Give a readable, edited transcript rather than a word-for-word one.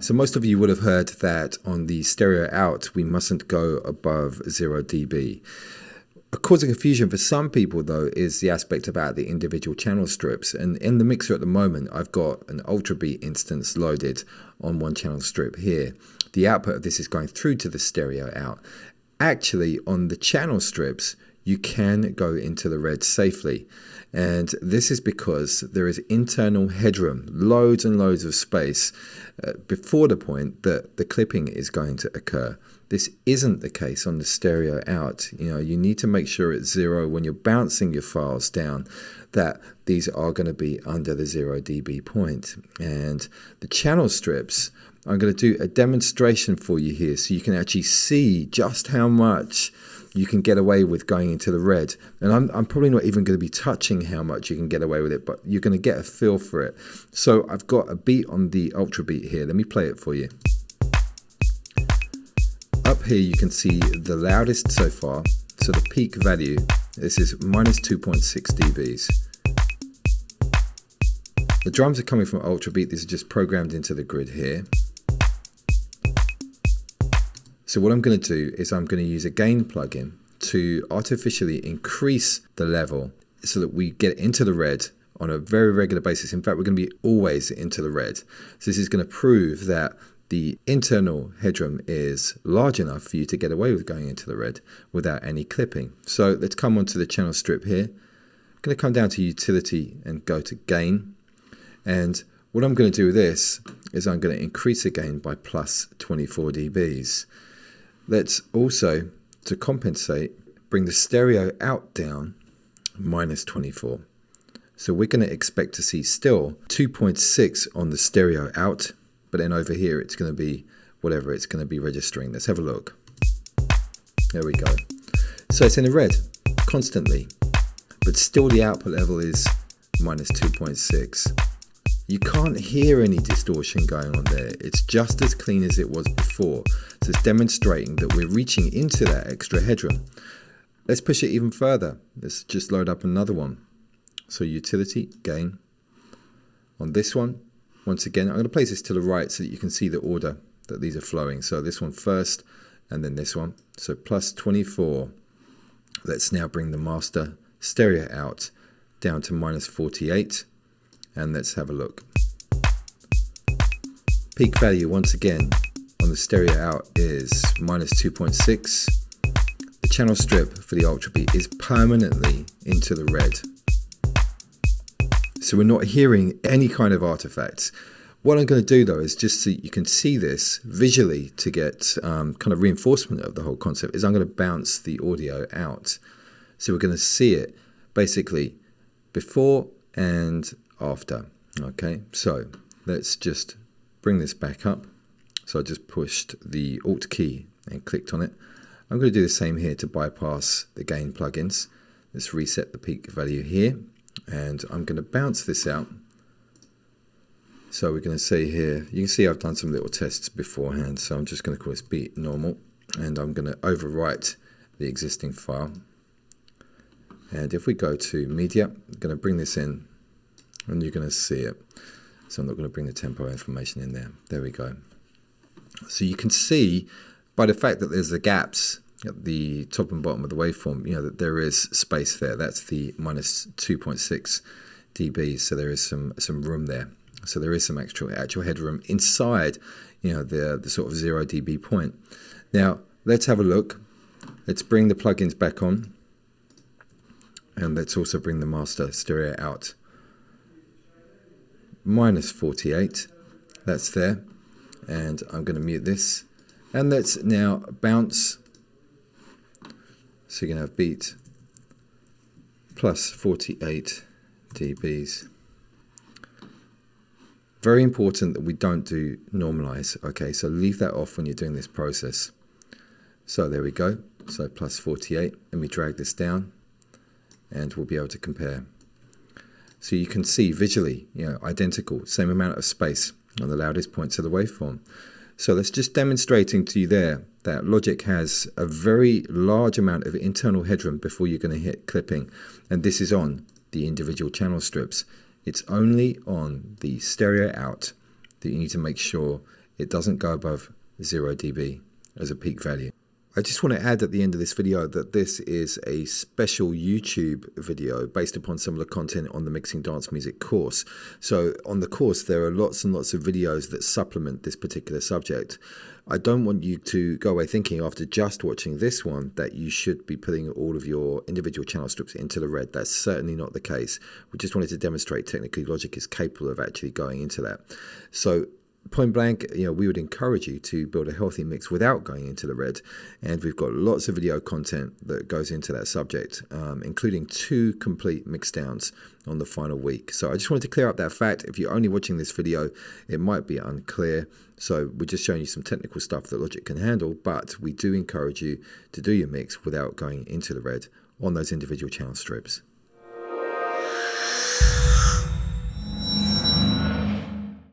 So most of you would have heard that on the stereo out, we mustn't go above 0 dB. A cause of confusion for some people, though, is the aspect about the individual channel strips. And in the mixer at the moment, I've got an Ultra Beat instance loaded on one channel strip here. The output of this is going through to the stereo out. Actually, on the channel strips, you can go into the red safely. And this is because there is internal headroom, loads and loads of space before the point that the clipping is going to occur. This isn't the case on the stereo out. You need to make sure it's 0 when you're bouncing your files down, that these are going to be under the 0 dB point. And the channel strips, I'm going to do a demonstration for you here so you can actually see just how much you can get away with going into the red. And I'm probably not even going to be touching how much you can get away with it, but you're going to get a feel for it. So I've got a beat on the Ultra Beat here. Let me play it for you. Up here you can see the loudest so far. So the peak value, this is minus 2.6 dBs. The drums are coming from Ultra Beat. These are just programmed into the grid here. So what I'm going to do is I'm going to use a gain plugin to artificially increase the level so that we get into the red on a very regular basis. In fact, we're going to be always into the red. So this is going to prove that the internal headroom is large enough for you to get away with going into the red without any clipping. So let's come onto the channel strip here. I'm going to come down to utility and go to gain. And what I'm going to do with this is I'm going to increase the gain by plus 24 dBs. Let's also, to compensate, bring the stereo out down minus 24. So we're going to expect to see still 2.6 on the stereo out, but then over here it's going to be whatever it's going to be registering. Let's have a look. There we go. So it's in the red constantly, but still the output level is minus 2.6. You can't hear any distortion going on there. It's just as clean as it was before. So it's demonstrating that we're reaching into that extra headroom. Let's push it even further. Let's just load up another one. So utility, gain. On this one, once again, I'm going to place this to the right so that you can see the order that these are flowing. So this one first, and then this one. So plus 24. Let's now bring the master stereo out down to minus 48. And let's have a look. Peak value, once again, on the stereo out is minus 2.6. The channel strip for the Ultra Beat is permanently into the red. So we're not hearing any kind of artifacts. What I'm going to do, though, is just so you can see this visually to get kind of reinforcement of the whole concept, is I'm going to bounce the audio out. So we're going to see it basically before and after. Okay, so let's just bring this back up. So I just pushed the Alt key and clicked on it. I'm going to do the same here to bypass the gain plugins. Let's reset the peak value here, and I'm going to bounce this out. So we're going to say here, you can see I've done some little tests beforehand, so I'm just going to call this beat normal, and I'm going to overwrite the existing file. And if we go to media, I'm going to bring this in, and you're going to see it. So I'm not going to bring the tempo information in there. There we go. So you can see by the fact that there's the gaps at the top and bottom of the waveform, that there is space there. That's the minus 2.6 dB. So there is some room there. So there is some actual headroom inside, the sort of 0 dB point. Now let's have a look. Let's bring the plugins back on, and let's also bring the master stereo out. Minus 48, that's there, and I'm going to mute this, and let's now bounce. So you're going to have beat plus 48 dBs. Very important that we don't do normalize. Okay, so leave that off when you're doing this process. So there we go. So plus 48. Let me drag this down, and we'll be able to compare. So you can see visually, identical, same amount of space on the loudest points of the waveform. So that's just demonstrating to you there that Logic has a very large amount of internal headroom before you're going to hit clipping. And this is on the individual channel strips. It's only on the stereo out that you need to make sure it doesn't go above 0 dB as a peak value. I just want to add at the end of this video that this is a special YouTube video based upon some of the content on the Mixing Dance Music course. So on the course, there are lots and lots of videos that supplement this particular subject. I don't want you to go away thinking after just watching this one that you should be putting all of your individual channel strips into the red. That's certainly not the case. We just wanted to demonstrate technically Logic is capable of actually going into that. So point blank, we would encourage you to build a healthy mix without going into the red, and we've got lots of video content that goes into that subject, including 2 complete mix downs on the final week. So I just wanted to clear up that fact. If you're only watching this video, it might be unclear. So we're just showing you some technical stuff that Logic can handle, but we do encourage you to do your mix without going into the red on those individual channel strips.